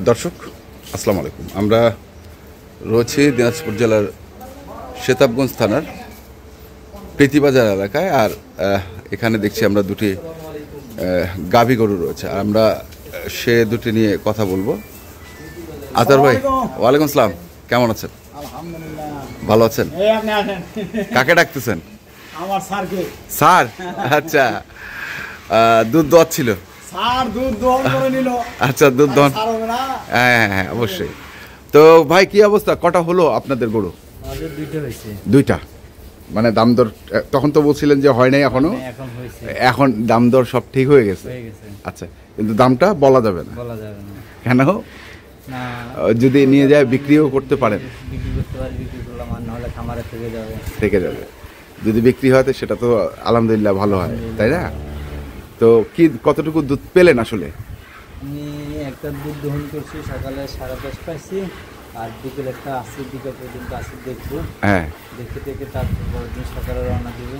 দর্শক আসসালামু আলাইকুম। আমরা রয়েছি দিনাজপুর জেলার সেতাবগঞ্জ থানার প্রীতিবাজার এলাকায়। আর এখানে দেখছি আমরা দুটি গাভী গরু রয়েছে। আমরা সে দুটি নিয়ে কথা বলবো। আতার ভাই, ওয়ালাইকুম আসসালাম, কেমন আছেন? ভালো আছেন? কাকে ডাকতেছেন? আমার স্যারকে। স্যার, আচ্ছা। দুধ দোয়া ছিল? স্যার দুধ দহন করে নিল। আচ্ছা, দুধ দহন, হ্যাঁ হ্যাঁ অবশ্যই। তো ভাই কি অবস্থা, কটা হলো আপনাদের গরু? দুইটা। মানে দাম দর তখন তো বলছিলেন যে হয় নাই এখনো, এখন দাম দর সব ঠিক হয়ে গেছে? আচ্ছা, কিন্তু দামটা বলা যাবে না। কেন? যদি নিয়ে যায় বিক্রিও করতে পারেন, থেকে যাবে। যদি বিক্রি হয় তো সেটা তো আলহামদুলিল্লাহ ভালো হয়, তাই না? তো কি কতটুকু দুধ পেলেন আসলে? আমি একটা দুধ দহন করছি, সকালে 10:30 পাইছি, আর বিকেল একটা 80 বিকেল পর্যন্ত আসি দেখবো। হ্যাঁ, দেখে দেখে তারপর পরের দিন সকালে রওনা দিব।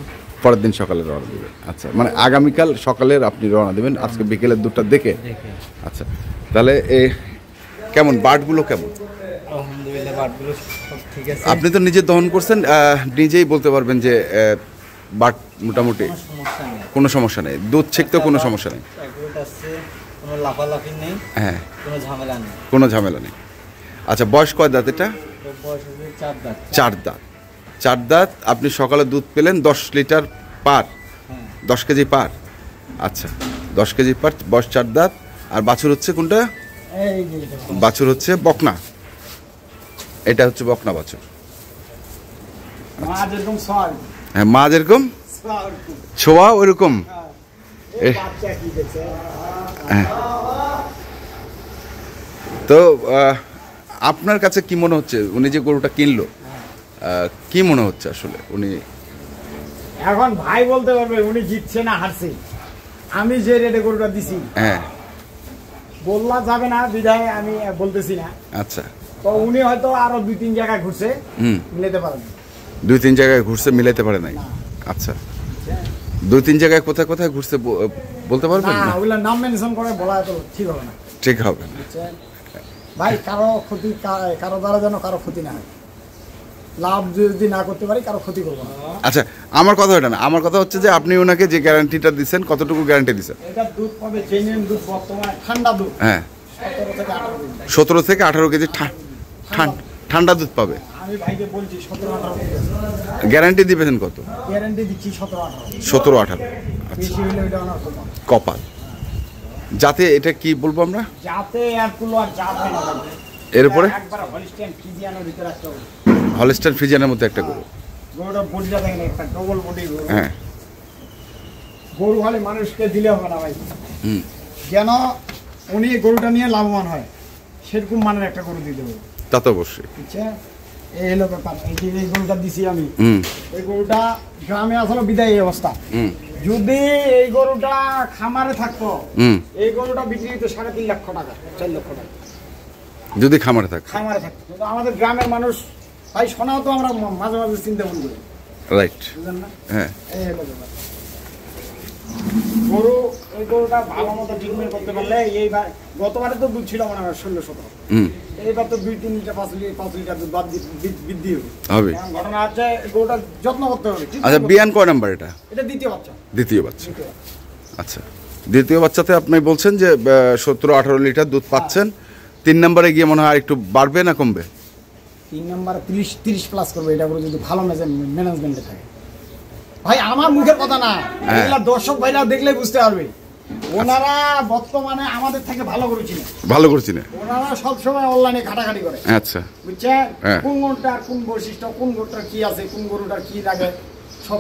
পরের দিন সকালে রওনা দেবেন? আচ্ছা, মানে আগামীকাল সকালের আপনি রওনা দেবেন, আজকে বিকেলের দুধটা দেখে। আচ্ছা, তাহলে কেমন বার্ডগুলো কেমন? আলহামদুলিল্লাহ বার্ডগুলো সব ঠিক আছে। আপনি তো নিজে দহন করছেন, নিজেই বলতে পারবেন যে বার্ড মোটামুটি কোনো সমস্যা নেই, দুধ ছেঁকতেও কোনো সমস্যা নেই, কোনো লাফালাফি নেই, হ্যাঁ কোনো ঝামেলা নেই, কোনো ঝামেলা নেই। আচ্ছা, বয়স কয় দাঁত এটা? বয়স হচ্ছে 4 দাঁত। 4 দাঁত। 4 দাঁত। আপনি সকালে দুধ পেলেন 10 লিটার পার, 10 কেজি পার। আচ্ছা, 10 কেজি পার, বয়স 4 দাঁত। আর বাছুর হচ্ছে কোনটা? বাছুর হচ্ছে বকনা, এটা হচ্ছে বকনা বাছুর। হ্যাঁ, মা যেরকম ছোয়া ওইরকম। তো আপনার কাছে কি মনে হচ্ছে, উনি যে গরুটা কিনলো, কি মনে হচ্ছে আসলে? উনি এখন ভাই বলতে পারবে উনি জিতছে না হারছে। আমি যে রেটে গরুটা দিছি, হ্যাঁ, বললা যাবে না বিধায় আমি বলতেছি না। আচ্ছা, তো উনি হয়তো আরো 2-3 জায়গায় ঘুরছে, মিলাতে পারেন। 2-3 জায়গায় ঘুরছে, মিলাতে পারে নাই। আচ্ছা, 2-3 জায়গায় কোথায় কোথায় ঘুরছে বলতে পারবেন না? ওগুলা নাম মেনশন করে বলা তো ঠিক হবে না। ঠিক হবে না ভাই। কারো ক্ষতি, কারো দ্বারা যেন কারো ক্ষতি না হয়। লাভ যদি না করতে পারি, কারো ক্ষতি করবো না। আচ্ছা, আমার কথা ওটা না, আমার কথা হচ্ছে যে আপনি ওনাকে যে গ্যারান্টিটা দিচ্ছেন, কতটুকু গ্যারান্টি দিচ্ছেন? এটা দুধ পাবে জেনুইন দুধ, বর্তমানে ঠান্ডা দুধ। হ্যাঁ, 17 থেকে 18 কেজি ঠান্ডা দুধ পাবে। আমি ভাইকে বলছি 17-18 কেজি গ্যারান্টি দিবেন কত? গ্যারান্টি দিচ্ছি 17-18। 17-18। বেশি হলে ওটা ওনার কপাল। যাতে এটা কি বলবো আমরা, যাতে আর কুলো আর জাত হয় না। এরপরে একবার হলিস্টিয়ান ফ্রিজিয়ানের ভিতরে একটা হলিস্টাইন ফ্রিজিয়ানের মধ্যে একটা গরু। গরুটা বডিটা দেখেন, একটা ডবল বডি গরু। হ্যাঁ, গরু হলে মানুষকে দিলে হবে না ভাই। যেন উনি গরুটা নিয়ে লাভবান হয়, সেরকম মানের একটা গরু দিতে হবে। তা তো অবশ্যই। আচ্ছা, এই হলো ব্যাপার। এই গরুটা দিছি আমি, এই গরুটা গ্রামে আসলে বিদায় এই অবস্থা। যদি এই গরুটা খামারে থাকতো, এই গরুটা বিক্রি হতো 3.5 লক্ষ টাকা, 4 লক্ষ টাকা। যদি খামারে থাকতো, কিন্তু আমাদের গ্রামের মানুষ ভাই শোনাও তো আমরা মাঝে মাঝে চিন্তা করি। রাইট, হ্যাঁ। এই হলো ব্যাপার। গরু, এই গরুটা ভালো মতো ট্রিটমেন্ট করতে পারলে, এইবার গতবারে তো দুধ ছিল মনে হয় 16-17, এইবার তো 2-3 লিটার 5 লিটার দুধ বৃদ্ধি হবে। ঘটনা হচ্ছে গরুটা যত্ন করতে হবে। আচ্ছা, বিয়ান কয় নাম্বার এটা? এটা দ্বিতীয় বাচ্চা। দ্বিতীয় বাচ্চা। আচ্ছা, দ্বিতীয় বাচ্চাতে আপনি বলছেন যে 17-18 লিটার দুধ পাচ্ছেন। 3 নম্বরে গিয়ে মনে হয় একটু বাড়বে না কমবে? 3 নম্বরে 30 প্লাস করবে, এটা করে যদি ভালো ম্যানেজমেন্টে থাকে। ভাই আমার মুখের কথা না, এগুলা দর্শক ভাইরা দেখলে বুঝতে পারবে। ওনারা বর্তমানে আমাদের থেকে ভালো করেছিল, ওনারা সবসময় অনলাইনে ঘাটাঘাটি করে। আচ্ছা, বুঝছেন, কোন গরুটার কোন বৈশিষ্ট্য, কোন গরুটার কি আছে, কোন গরুটার কি লাগে সব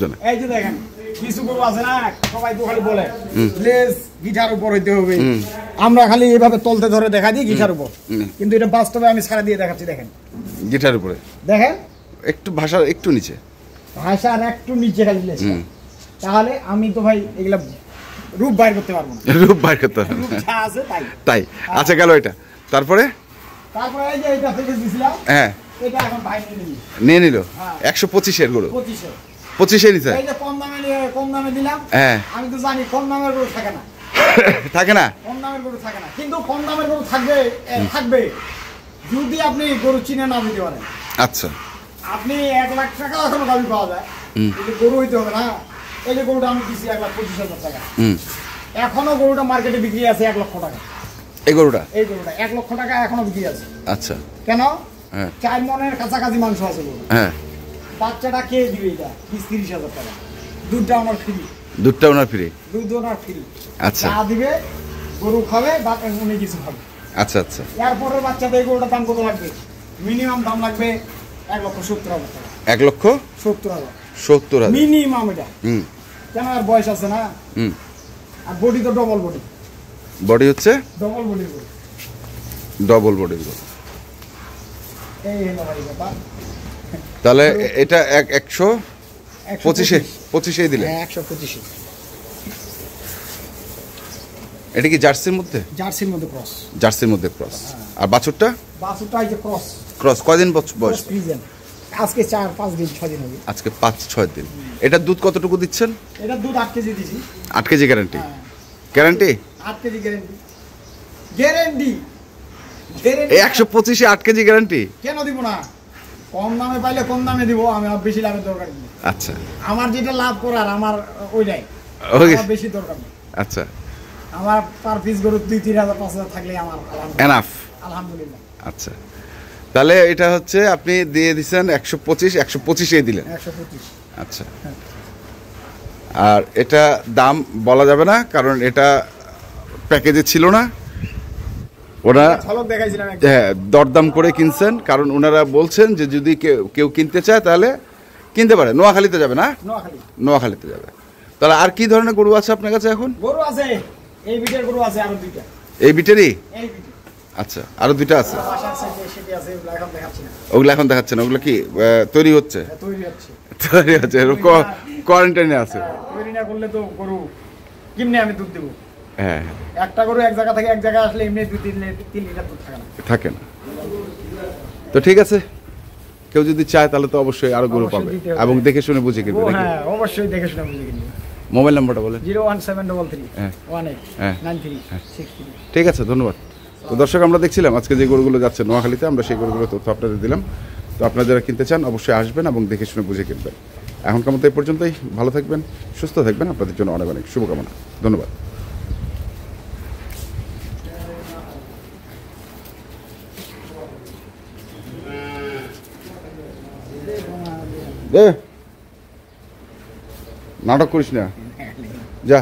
জানে। এই যে দেখেন, কিছু গরু আছে না, সবাই তো খালি বলে লেজ গিটার উপর হইতে হবে, আমরা খালি এইভাবে তলতে ধরে দেখা দিই গিটার উপর, কিন্তু এটা বাস্তবে আমি ছাড়া দিয়ে দেখাচ্ছি। দেখেন, গিটার উপরে দেখেন, একটু ভাষার একটু নিচে, ভাষার একটু নিচে খালি লেজ। তাহলে আমি তো ভাই এগুলা রূপ বাইর করতে পারবো না। রূপ বাইর করতে পারবো না, আছে তাই। আচ্ছা, গেল এটা। তারপরে এই যে এটা থেকে দিছিলাম, হ্যাঁ, এটা এখন ভাই নিয়ে নিল। 125-এর গরু, 25-এ নিছে। এই যে কম দামে দিলাম। হ্যাঁ, আমি তো জানি কম দামের গরু থাকে না। থাকে না? কম দামের গরু থাকে না, কিন্তু কম দামের গরু থাকবে যদি আপনি গরু চিনে না দিতে পারেন। আচ্ছা। আপনি 1 লাখ টাকা এখনো দাবি পাওয়া যায়, কিন্তু গরু হইতে হবে না। এই যে গরুটা আমি দিচ্ছি 1,25,000 টাকা, এখনো গরুটা মার্কেটে বিক্রি আছে 1 লক্ষ টাকা। এই গরুটা 1 লক্ষ টাকা এখনো বিক্রি আছে। আচ্ছা। কেন? হ্যাঁ। 4 মনের কাছাকাছি মাংস আছে গরু। হ্যাঁ। বাচ্চাটা কে দিবে এটা? 20-30,000 টাকা। দুধটা ওনার ফ্রি। দুধটা ওনার ফ্রি? দুধ ওনার ফ্রি। আচ্ছা। যা দিবে গরু খাবে বা উনি কিছু খাবে। আচ্ছা আচ্ছা। এরপরে বাচ্চাদের এই গরুটার দাম কত লাগবে? মিনিমাম দাম লাগবে 1,70,000 টাকা। 1,70,000 মিনিমাম এটা। কেন? আর বয়স আছে না। আর বডি তো ডবল বডি। বডি হচ্ছে ডবল বডি গরু। ডবল বডির গরু। এই হলো ভাই ব্যাপার। তাহলে এটা 125 দিলে? হ্যাঁ, 125। এটা কি জার্সির মধ্যে? জার্সির মধ্যে ক্রস। জার্সির মধ্যে ক্রস। আর বাছুরটা? বাছুরটা এই যে ক্রস। ক্রস কয়দিন বয়স? আজকে 4-5 দিন 6 দিন হবে। আজকে 5-6 দিন। এটা দুধ কতটুকু দিচ্ছেন? এটা দুধ 8 কেজি দিছি। 8 KG guarantee? Guarantee? 8 KG guarantee. Guarantee. এই 125-এ 8 কেজি গ্যারান্টি? কেন দিব না? কম দামে পাইলে কম দামে দিব, আমি আর বেশি লাভের দরকার নেই। আচ্ছা। আমার যেটা লাভ করার আমার ওইটাই, আমার বেশি দরকার নেই। আচ্ছা। আমার পার পিস গরু 2-3,000 5,000 থাকলে আমার এনাফ। আলহামদুলিল্লাহ। আচ্ছা। তাহলে এটা হচ্ছে আপনি দিয়ে দিচ্ছেন 125-125-এ দিলেন? 125। আচ্ছা। আর এটা দাম বলা যাবে না, কারণ এটা প্যাকেজে ছিল না। ওরা ঝলক দেখাইছিলাম। হ্যাঁ, দরদাম করে কিনছেন, কারণ ওনারা বলছেন যে যদি কেউ কিনতে চায় তাহলে কিনতে পারে। নোয়াখালীতে যাবে না? নোয়াখালীতে যাবে। তাহলে আর কি ধরনের গরু আছে আপনার কাছে এখন? গরু আছে, এই বিটের গরু আছে আরো 2টা। এই বিটেরই? এই বিটের। আচ্ছা, আরো 2টা আছে। বাসার সাইডে সেটি আছে, ওগুলো এখন দেখাচ্ছি না। ওগুলো এখন দেখাচ্ছেন? ওগুলো কি তৈরি হচ্ছে? তৈরি হচ্ছে। তৈরি হচ্ছে, কোয়ারেন্টাইনে আছে। তৈরি না করলে তো গরু কেমনে আমি দুধ দেবো? হ্যাঁ। একটা গরু এক জায়গা থেকে এক জায়গায় আসলে এমনি 2-3 লিটার দুধ থাকে না। থাকে না। তো ঠিক আছে, কেউ যদি চায় তাহলে তো অবশ্যই আরো গরু পাবে, এবং দেখে শুনে বুঝে কিনবে। হ্যাঁ, অবশ্যই দেখে শুনে বুঝে কিনবে। মোবাইল নাম্বারটা বলেন। 01733 ঠিক আছে, ধন্যবাদ। তো দর্শক, আমরা দেখছিলাম আজকে যে গরুগুলো যাচ্ছে নোয়াখালীতে, আমরা সেই গরুগুলো তথ্য আপনাদের দিলাম। তো আপনারা যারা কিনতে চান অবশ্যই আসবেন এবং দেখে শুনে বুঝে কিনবেন। এখনকার মতো এই পর্যন্তই। ভালো থাকবেন, সুস্থ থাকবেন, আপনাদের জন্য অনেক অনেক শুভকামনা। ধন্যবাদ। নাটক করিস না, যা।